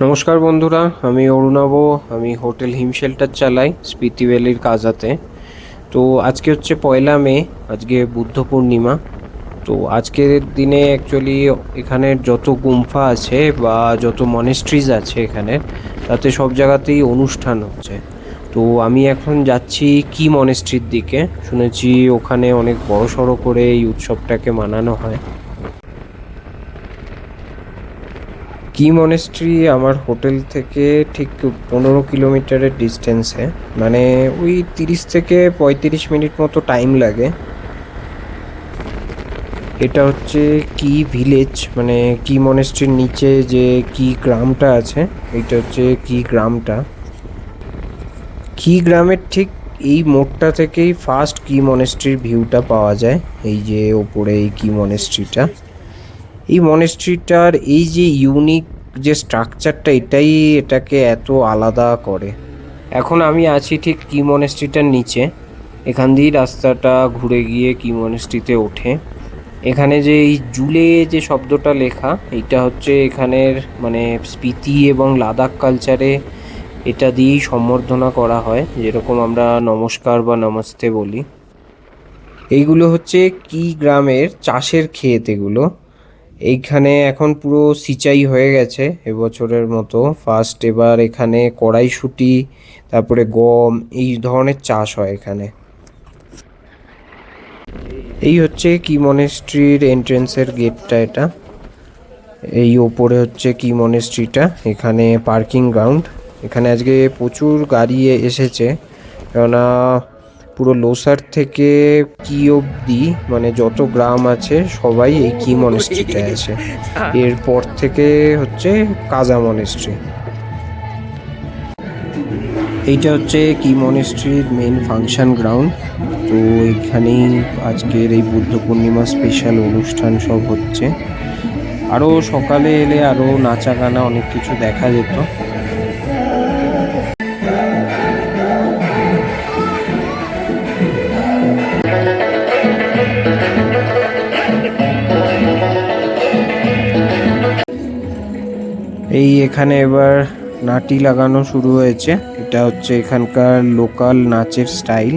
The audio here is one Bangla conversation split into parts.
নমস্কার বন্ধুরা, আমি অরুণাভ। আমি হোটেল হিম শেল্টার চালাই স্পিতি ভ্যালির কাজাতে। তো আজকে হচ্ছে 1 মে, আজকে বুদ্ধ পূর্ণিমা। তো আজকের দিনে অ্যাকচুয়ালি এখানের যত গুম্ফা আছে বা যত মনেস্ট্রিজ আছে এখানে, তাতে সব জায়গাতেই অনুষ্ঠান হচ্ছে। তো আমি এখন যাচ্ছি কি মনেস্ট্রির দিকে। শুনেছি ওখানে অনেক বড় সড়ো করে এই উৎসবটাকে মানানো হয়। কি মনেস্ট্রি আমার হোটেল থেকে ঠিক 15 কিলোমিটারের ডিস্টেন্সে, মানে ওই 30 থেকে 35 মিনিট মতো টাইম লাগে। এটা হচ্ছে কি ভিলেজ, মানে কি মনেস্ট্রির নিচে যে কি গ্রামটা আছে, এইটা হচ্ছে কি গ্রামটা। কি গ্রামের ঠিক এই মোড়টা থেকেই ফার্স্ট কি মনেস্ট্রির ভিউটা পাওয়া যায়। এই যে ওপরে এই কি মনেস্ট্রিটা, এই মনেস্ট্রিটার এই যে ইউনিক যে স্ট্রাকচারটা, এটাই এটাকে এত আলাদা করে। এখন আমি আছি ঠিক কি মনেস্ট্রিটার নিচে। এখান দিয়েই রাস্তাটা ঘুরে গিয়ে কি মনেস্ট্রিতে ওঠে। এখানে যে এই জুলে যে শব্দটা লেখা, এইটা হচ্ছে এখানের মানে স্পিতি এবং লাদাখ কালচারে এটা দিয়েই সম্বর্ধনা করা হয়, যেরকম আমরা নমস্কার বা নমস্তে বলি। এইগুলো হচ্ছে কি গ্রামের চাষের ক্ষেত এগুলো। এইখানে এখন পুরো সিঁচাই হয়ে গেছে এবছরের মতো ফার্স্ট। এবার এখানে কড়াইশুঁটি, তারপরে গম, এই ধরনের চাষ হয় এখানে। এই হচ্ছে কি মনেস্ট্রির এন্ট্রেন্সের গেটটা এটা। এই ওপরে হচ্ছে কি মনেস্ট্রিটা, এখানে পার্কিং গ্রাউন্ড। এখানে আজকে প্রচুর গাড়ি এসেছে, কেননা পুরো লোসার থেকে কি অবধি মানে যত গ্রাম আছে সবাই এই কি মনেস্ট্রিটায় আছে। এরপর থেকে হচ্ছে কাজা মনেস্ট্রি। এইটা হচ্ছে কি মনেস্ট্রির মেন ফাংশন গ্রাউন্ড। তো এইখানেই আজকের এই বুদ্ধ পূর্ণিমা স্পেশাল অনুষ্ঠান সব হচ্ছে। আরও সকালে এলে আরও নাচা গানা অনেক কিছু দেখা যেত। এই এখানে এবার নাটি লাগানো শুরু হয়েছে। এটা হচ্ছে এখানকার লোকাল নাচের স্টাইল।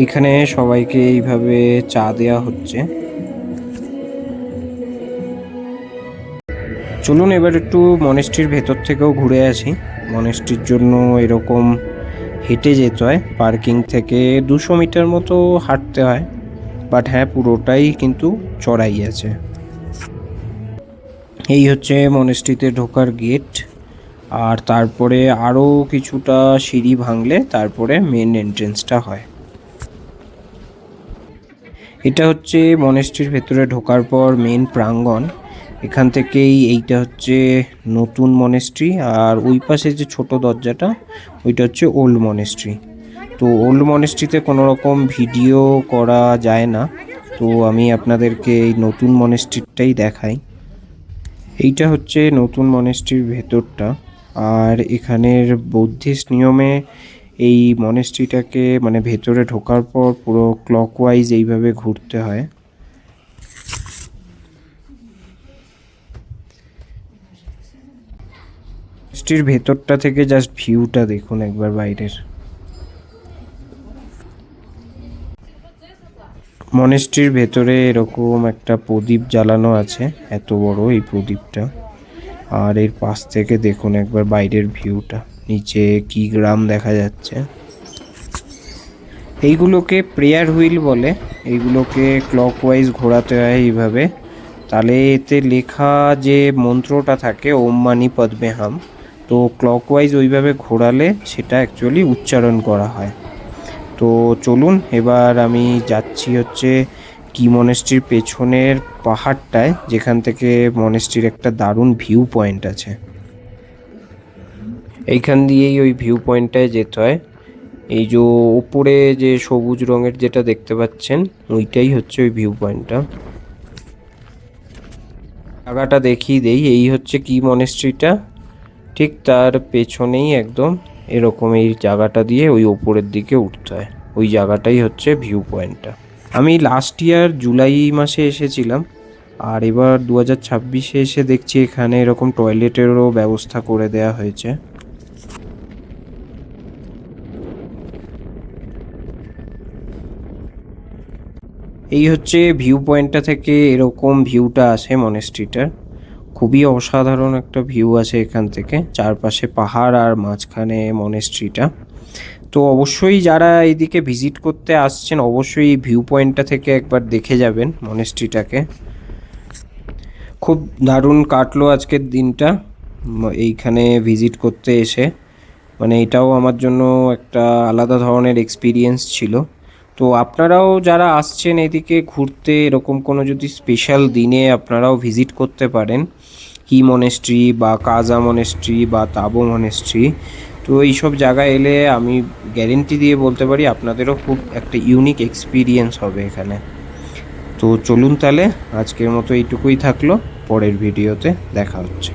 এইখানে সবাইকে এইভাবে চা দেয়া হচ্ছে। চলুন এবার একটু মনেস্ট্রির ভেতর থেকেও ঘুরে আসি। মনেস্ট্রির জন্য এরকম হেঁটে যেতে হয়, পার্কিং থেকে 200 মিটার মতো হাঁটতে হয়। বাট হ্যাঁ, পুরোটাই কিন্তু চড়াই আছে। এই হচ্ছে মনেস্ট্রিতে ঢোকার গেট। আর তারপরে আরও কিছুটা সিঁড়ি ভাঙলে তারপরে মেন এন্ট্রেন্সটা হয়। এটা হচ্ছে মনেস্ট্রির ভেতরে ঢোকার পর মেন প্রাঙ্গণ। এখান থেকেই এইটা হচ্ছে নতুন মনেস্ট্রি, আর ওই পাশে যে ছোট দরজাটা ওইটা হচ্ছে ওল্ড মনেস্ট্রি। তো ওল্ড মনেস্ট্রিতে কোনো রকম ভিডিও করা যায় না, তো আমি আপনাদেরকে এই নতুন মনেস্ট্রিটাই দেখাই। এইটা হচ্ছে নতুন মনেস্ট্রির ভেতরটা। আর এখানের বৌদ্ধিস্ট নিয়মে এই মনেস্ট্রিটাকে মানে ভেতরে ঢোকার পর পুরো ক্লকওয়াইজ এইভাবে ঘুরতে হয়। মনেস্ট্রির ভেতরটা থেকে জাস্ট ভিউটা দেখুন একবার বাইরের। মনেস্ট্রির ভেতরে এরকম একটা প্রদীপ জ্বালানো আছে, এত বড় এই প্রদীপটা। আর এর পাশ থেকে দেখুন একবার বাইরের ভিউটা, নিচে কি গ্রাম দেখা যাচ্ছে। এইগুলোকে প্রেয়ার হুইল বলে। এইগুলোকে ক্লকওয়াইজ ঘোরাতে হয় এইভাবে। তাহলে এতে লেখা যে মন্ত্রটা থাকে ওম মানি পদ্মে হাম, তো ক্লকওয়াইজ ওইভাবে ঘোরালে সেটা অ্যাকচুয়ালি উচ্চারণ করা হয়। তো চলুন এবার আমি যাচ্ছি হচ্ছে কি মনেস্ট্রির পেছনের পাহাড়টায়, যেখান থেকে মনেস্ট্রির একটা দারুণ ভিউ পয়েন্ট আছে। এইখান দিয়েই ওই ভিউ পয়েন্টটায় যেতে হয়। এই যে ওপরে যে সবুজ রঙের যেটা দেখতে পাচ্ছেন, ওইটাই হচ্ছে ওই ভিউ পয়েন্টটা। জায়গাটা দেখিয়ে দেই, এই হচ্ছে কি মনেস্ট্রিটা, ঠিক তার পেছনেই একদম এরকম এই জায়গাটা দিয়ে ওই ওপরের দিকে উঠতে হয়। ওই জায়গাটাই হচ্ছে ভিউ পয়েন্টটা। আমি লাস্ট ইয়ার জুলাই মাসে এসেছিলাম, আর এবার 2026-এ এসে দেখছি এখানে এরকম টয়লেটেরও ব্যবস্থা করে দেয়া হয়েছে। এই হচ্ছে ভিউ পয়েন্টটা থেকে এরকম ভিউটা আসে মনেস্ট্রিটার। খুবই অসাধারণ একটা ভিউ আছে এখান থেকে, চারপাশে পাহাড় আর মাঝখানে মনেস্ট্রিটা। তো অবশ্যই যারা এইদিকে ভিজিট করতে আসছেন, অবশ্যই এই ভিউ পয়েন্টটা থেকে একবার দেখে যাবেন মনেস্ট্রিটাকে। খুব দারুণ কাটলো আজকের দিনটা এইখানে ভিজিট করতে এসে। মানে এটাও আমার জন্য একটা আলাদা ধরনের এক্সপিরিয়েন্স ছিল। তো আপনারাও যারা আসছেন এদিকে ঘুরতে, এরকম কোনো যদি স্পেশাল দিনে আপনারাও ভিজিট করতে পারেন কি মনেস্ট্রি বা কাজা মনেস্ট্রি বা তাবো মনেস্ট্রি। তো এইসব জায়গায় এলে আমি গ্যারেন্টি দিয়ে বলতে পারি আপনাদেরও খুব একটা ইউনিক এক্সপিরিয়েন্স হবে এখানে। তো চলুন তাহলে আজকের মতো এইটুকুই থাকলো, পরের ভিডিওতে দেখা হচ্ছে।